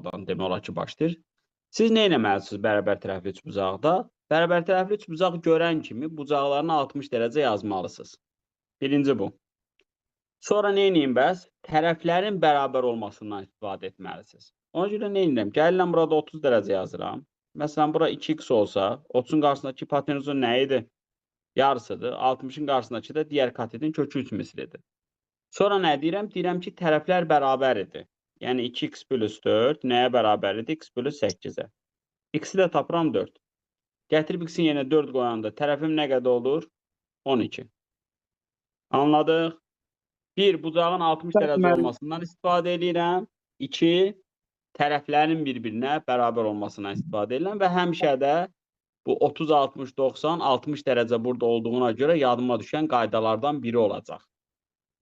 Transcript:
bucaqdan demək olar ki, başlayır. Siz nə etməlisiniz bərabər tərəfli üçbucaqda? Bərabər tərəfli üçbucaq görən kimi bucaqlarına 60 dərəcə yazmalısınız. Birinci bu. Sonra nə edeyim bəs? Tərəflərin bərabər olmasından istifadə etməlisiniz. Ona görə nə edirəm? Gəlirəm burada 30 dərəcə yazıram. Məsələn, bura 2x olsa, 30-un qarşısındakı hipotenuzun nə idi? Yarısıdır. 60-ın qarşısındakı da digər katetin kökü 3 mislidir. Sonra nə deyirəm? Deyirəm ki, tərəflər bərabər idi. Yəni 2x plus 4 nəyə bərabər idi? X plus 8-ə. X-i də tapıram 4. Gətirib x-in yenə 4 qoyanda tərəfim nə qədər olur? 12. Anladıq? 1. Bucağın 60 dərəcə olmasından istifadə edirəm. 2. Tərəflərin bir-birinə bərabər olmasından istifadə edirəm və həmişə də bu 30, 60, 90, 60 dərəcə burada olduğuna görə yadıma düşən qaydalardan biri olacaq.